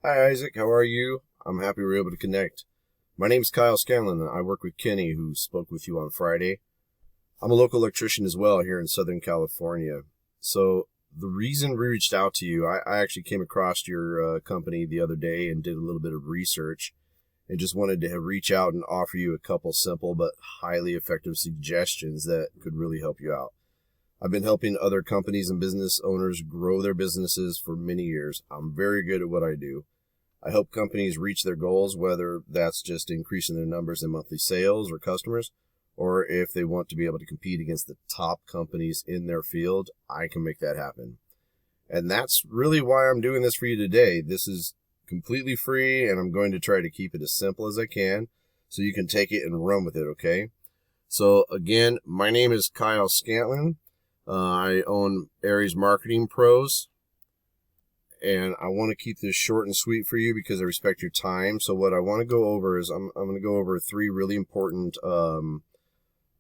Hi Isaac, how are you? I'm happy we were able to connect. My name is Kyle Scanlon and I work with Kenny, who spoke with you on Friday. I'm a local electrician as well here in Southern California. So the reason we reached out to you, I actually came across your company the other day and did a little bit of research and just wanted to reach out and offer you a couple simple but highly effective suggestions that could really help you out. I've been helping other companies and business owners grow their businesses for many years. I'm very good at what I do. I help companies reach their goals, whether that's just increasing their numbers in monthly sales or customers, or if they want to be able to compete against the top companies in their field, I can make that happen. And that's really why I'm doing this for you today. This is completely free, and I'm going to try to keep it as simple as I can so you can take it and run with it, okay? So again, my name is Kyle Scantlin. I own Aries Marketing Pros. And I want to keep this short and sweet for you because I respect your time. So what I want to go over is I'm going to go over three really important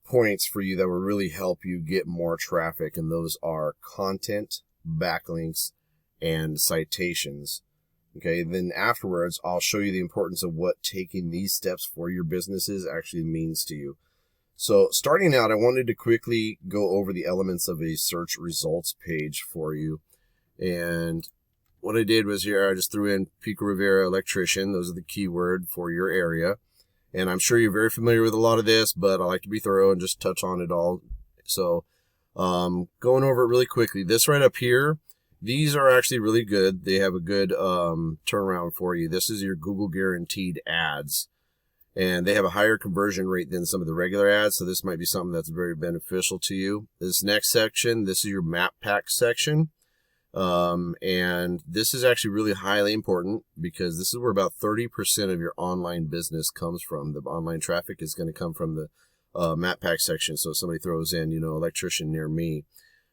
points for you that will really help you get more traffic. And those are content, backlinks, and citations. Okay, then afterwards, I'll show you the importance of what taking these steps for your businesses actually means to you. So starting out, I wanted to quickly go over the elements of a search results page for you. And what I did was here, I just threw in Pico Rivera electrician. Those are the keyword for your area. And I'm sure you're very familiar with a lot of this, but I like to be thorough and just touch on it all. So going over it really quickly. This right up here, these are actually really good. They have a good turnaround for you. This is your Google guaranteed ads. And they have a higher conversion rate than some of the regular ads. So this might be something that's very beneficial to you. This next section, this is your map pack section. And this is actually really highly important because this is where about 30% of your online business comes from. The online traffic is going to come from the map pack section. So if somebody throws in, electrician near me.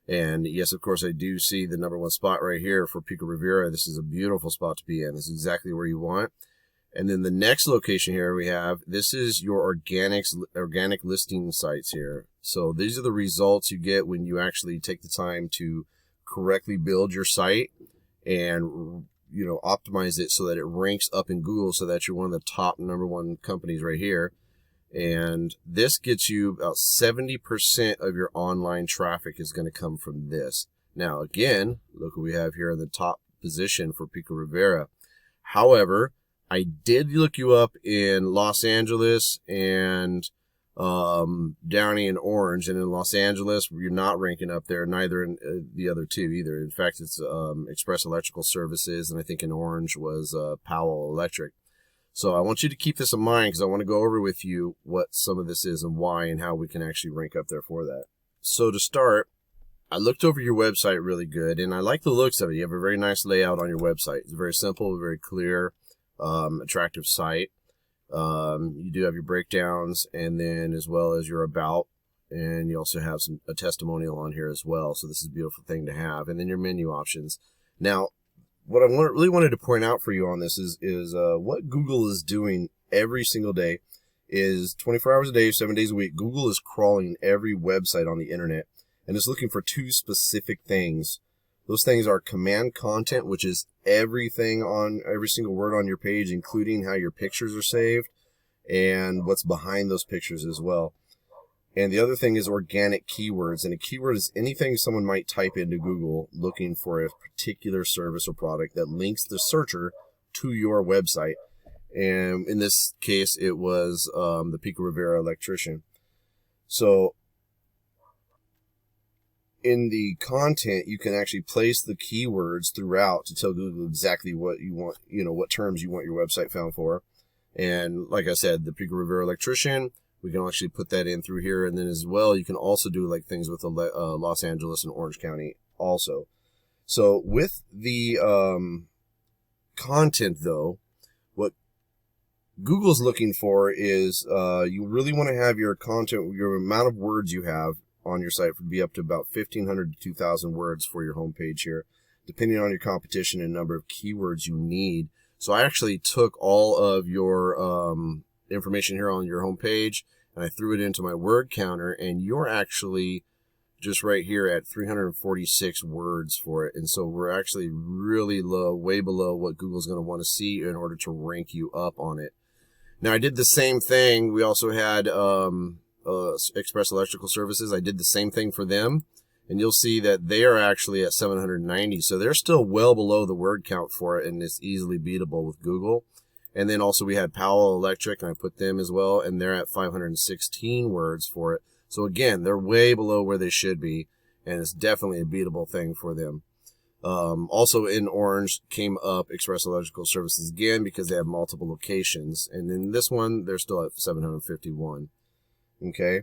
And yes, of course, I do see the #1 spot right here for Pico Rivera. This is a beautiful spot to be in. This is exactly where you want. And then the next location here we have, this is your organic listing sites here. So these are the results you get when you actually take the time to correctly build your site and optimize it so that it ranks up in Google so that you're one of the top #1 companies right here. And this gets you about 70% of your online traffic is going to come from this. Now again, look what we have here in the top position for Pico Rivera. However, I did look you up in Los Angeles and Downey and Orange, and in Los Angeles you're not ranking up there, neither in the other two either. In fact, it's Express Electrical Services, and I think in Orange was Powell Electric. So I want you to keep this in mind because I want to go over with you what some of this is and why and how we can actually rank up there for that. So to start, I looked over your website really good, and I like the looks of it. You have a very nice layout on your website. It's very simple, very clear, attractive site. You do have your breakdowns, and then as well as your about, and you also have a testimonial on here as well. So this is a beautiful thing to have. And then your menu options. Now, what I really wanted to point out for you on this is what Google is doing every single day is 24 hours a day, 7 days a week. Google is crawling every website on the internet, and it's looking for two specific things. Those things are command content, which is everything on every single word on your page, including how your pictures are saved and what's behind those pictures as well. And the other thing is organic keywords. And a keyword is anything someone might type into Google looking for a particular service or product that links the searcher to your website. And in this case, it was the Pico Rivera electrician. So in the content, you can actually place the keywords throughout to tell Google exactly what you want, what terms you want your website found for. And like I said, the Pico Rivera electrician, we can actually put that in through here. And then as well, you can also do like things with the Los Angeles and Orange County also. So with the content though, what Google's looking for is you really want to have your content, your amount of words you have on your site would be up to about 1,500 to 2,000 words for your homepage here, depending on your competition and number of keywords you need. So I actually took all of your information here on your homepage and I threw it into my word counter, and you're actually just right here at 346 words for it. And so we're actually really low, way below what Google's going to want to see in order to rank you up on it. Now, I did the same thing. We also had Express Electrical Services. I did the same thing for them. And you'll see that they are actually at 790. So they're still well below the word count for it, and it's easily beatable with Google. And then also we had Powell Electric, and I put them as well, and they're at 516 words for it. So again, they're way below where they should be, and it's definitely a beatable thing for them. Also in orange came up Express Electrical Services again because they have multiple locations. And in this one, they're still at 751. Okay.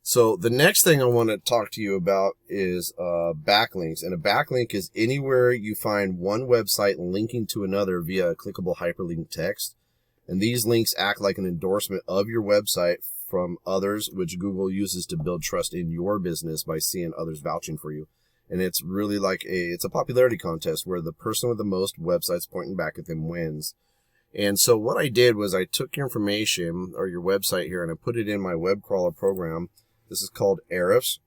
So the next thing I want to talk to you about is backlinks. And a backlink is anywhere you find one website linking to another via a clickable hyperlink text. And these links act like an endorsement of your website from others, which Google uses to build trust in your business by seeing others vouching for you. And it's really like it's a popularity contest where the person with the most websites pointing back at them wins. And so what I did was I took your information or your website here and I put it in my web crawler program. This is called Ahrefs,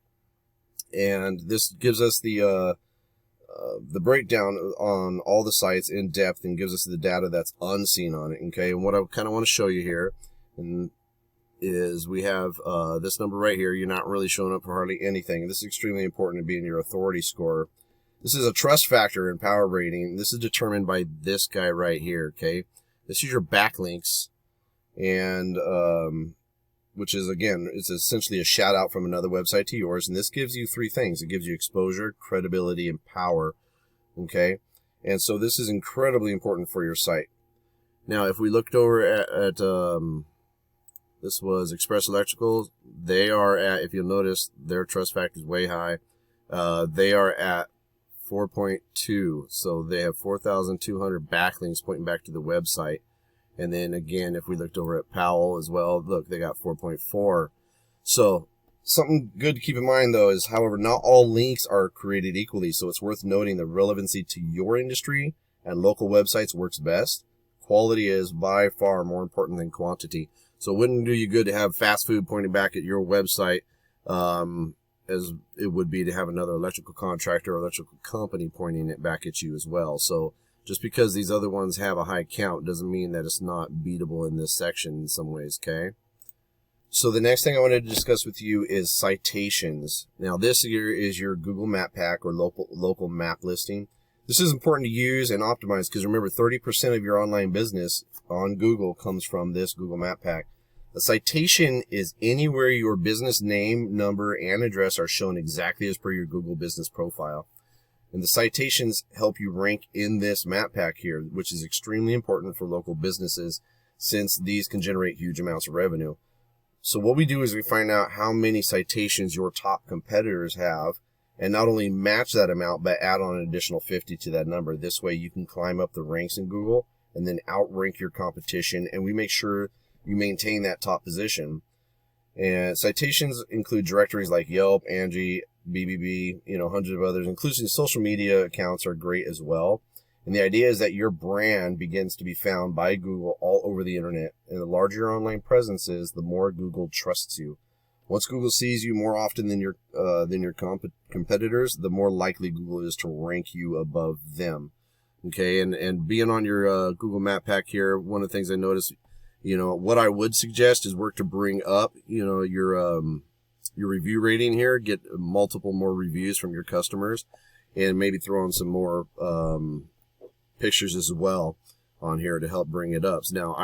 and this gives us the breakdown on all the sites in depth and gives us the data that's unseen on it. Okay, and what I kind of want to show you here is we have this number right here. You're not really showing up for hardly anything. And this is extremely important to be in your authority score. This is a trust factor in power rating. This is determined by this guy right here. Okay, this is your backlinks, and which is, again, it's essentially a shout out from another website to yours. And this gives you three things. It gives you exposure, credibility, and power. Okay. And so this is incredibly important for your site. Now, if we looked over at this was Express Electrical, they are at, if you'll notice, their trust factor is way high. They are at 4.2. So they have 4,200 backlinks pointing back to the website. And then again, if we looked over at Powell as well, look, they got 4.4. So something good to keep in mind, though, is, however, not all links are created equally. So it's worth noting the relevancy to your industry and local websites works best. Quality is by far more important than quantity. So it wouldn't do you good to have fast food pointing back at your website as it would be to have another electrical contractor or electrical company pointing it back at you as well. So just because these other ones have a high count doesn't mean that it's not beatable in this section in some ways, okay? So the next thing I wanted to discuss with you is citations. Now this here is your Google Map Pack or local map listing. This is important to use and optimize because remember 30% of your online business on Google comes from this Google Map Pack. A citation is anywhere your business name, number, and address are shown exactly as per your Google business profile. And the citations help you rank in this map pack here, which is extremely important for local businesses since these can generate huge amounts of revenue. So what we do is we find out how many citations your top competitors have and not only match that amount, but add on an additional 50 to that number. This way you can climb up the ranks in Google and then outrank your competition. And we make sure you maintain that top position. And citations include directories like Yelp, Angie, BBB, hundreds of others, including social media accounts are great as well. And the idea is that your brand begins to be found by Google all over the internet. And the larger your online presence is, the more Google trusts you. Once Google sees you more often than your competitors, the more likely Google is to rank you above them. Okay, and being on your Google Map Pack here, one of the things I noticed, what I would suggest is work to bring up, your review rating here, get multiple more reviews from your customers, and maybe throw in some more pictures as well on here to help bring it up. Now,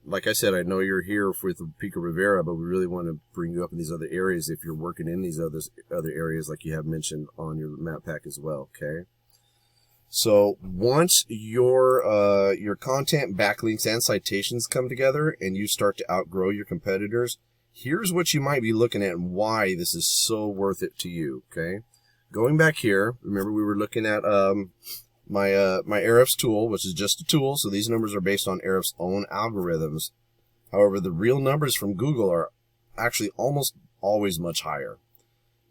like I said, I know you're here with Pico Rivera, but we really want to bring you up in these other areas if you're working in these other areas like you have mentioned on your map pack as well, okay? So once your content, backlinks, and citations come together and you start to outgrow your competitors, here's what you might be looking at and why this is so worth it to you, okay? Going back here, remember we were looking at my Ahrefs tool, which is just a tool, so these numbers are based on Ahrefs' own algorithms. However, the real numbers from Google are actually almost always much higher,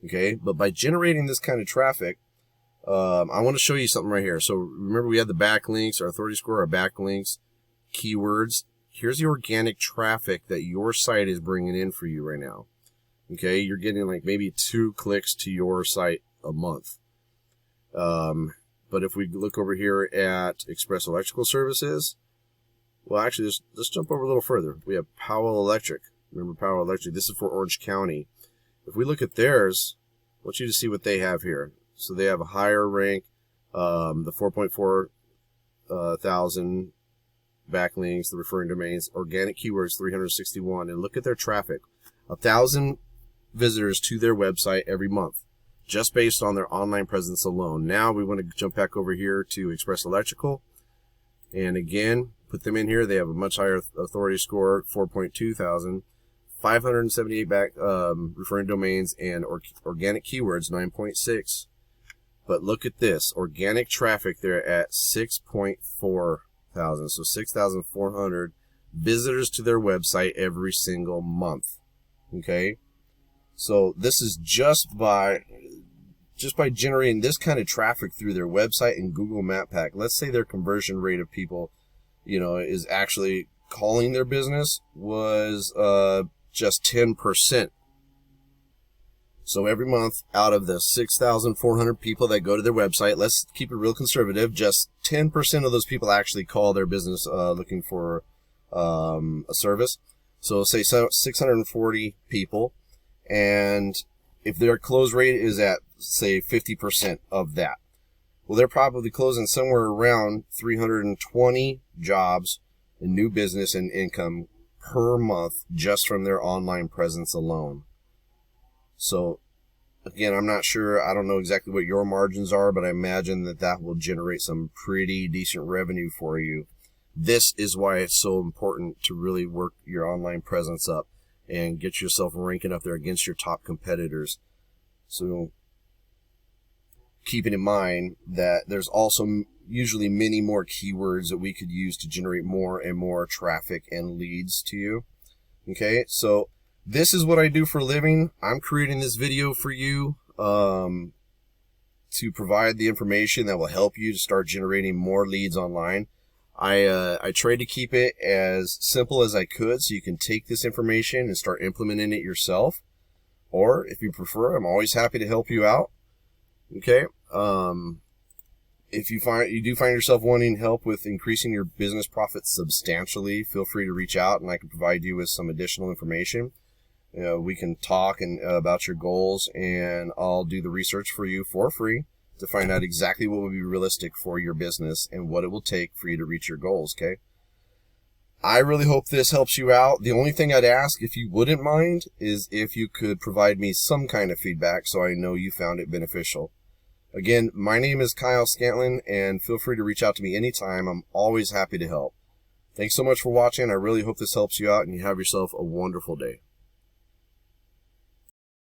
okay? But by generating this kind of traffic, I want to show you something right here. So remember we had the backlinks, our authority score, our backlinks, keywords. Here's the organic traffic that your site is bringing in for you right now. Okay, you're getting like maybe 2 clicks to your site a month. But if we look over here at Express Electrical Services, well, actually, let's jump over a little further. We have Powell Electric. Remember Powell Electric? This is for Orange County. If we look at theirs, I want you to see what they have here. So they have a higher rank, the 4.4 thousand backlinks, the referring domains, organic keywords 361, and look at their traffic. 1,000 visitors to their website every month, just based on their online presence alone. Now we want to jump back over here to Express Electrical, and again, put them in here. They have a much higher authority score, 4.2 thousand, 578 back referring domains, and organic keywords 9.6. But look at this, organic traffic, they're at 6.4 thousand, so 6,400 visitors to their website every single month. Okay, so this is just by generating this kind of traffic through their website and Google Map Pack. Let's say their conversion rate of people, is actually calling their business was just 10%. So every month, out of the 6,400 people that go to their website, let's keep it real conservative, just 10% of those people actually call their business looking for a service. So say 640 people, and if their close rate is at, say, 50% of that, well, they're probably closing somewhere around 320 jobs in new business and income per month just from their online presence alone. So, again, I'm not sure. I don't know exactly what your margins are, but I imagine that will generate some pretty decent revenue for you. This is why it's so important to really work your online presence up and get yourself ranking up there against your top competitors. So, keeping in mind that there's also usually many more keywords that we could use to generate more and more traffic and leads to you. Okay, so this is what I do for a living. I'm creating this video for you to provide the information that will help you to start generating more leads online. I tried to keep it as simple as I could so you can take this information and start implementing it yourself. Or if you prefer, I'm always happy to help you out. Okay. If you do find yourself wanting help with increasing your business profits substantially, feel free to reach out and I can provide you with some additional information. We can talk about your goals, and I'll do the research for you for free to find out exactly what would be realistic for your business and what it will take for you to reach your goals. Okay. I really hope this helps you out. The only thing I'd ask, if you wouldn't mind, is if you could provide me some kind of feedback so I know you found it beneficial. Again, my name is Kyle Scantlin, and feel free to reach out to me anytime. I'm always happy to help. Thanks so much for watching. I really hope this helps you out, and you have yourself a wonderful day.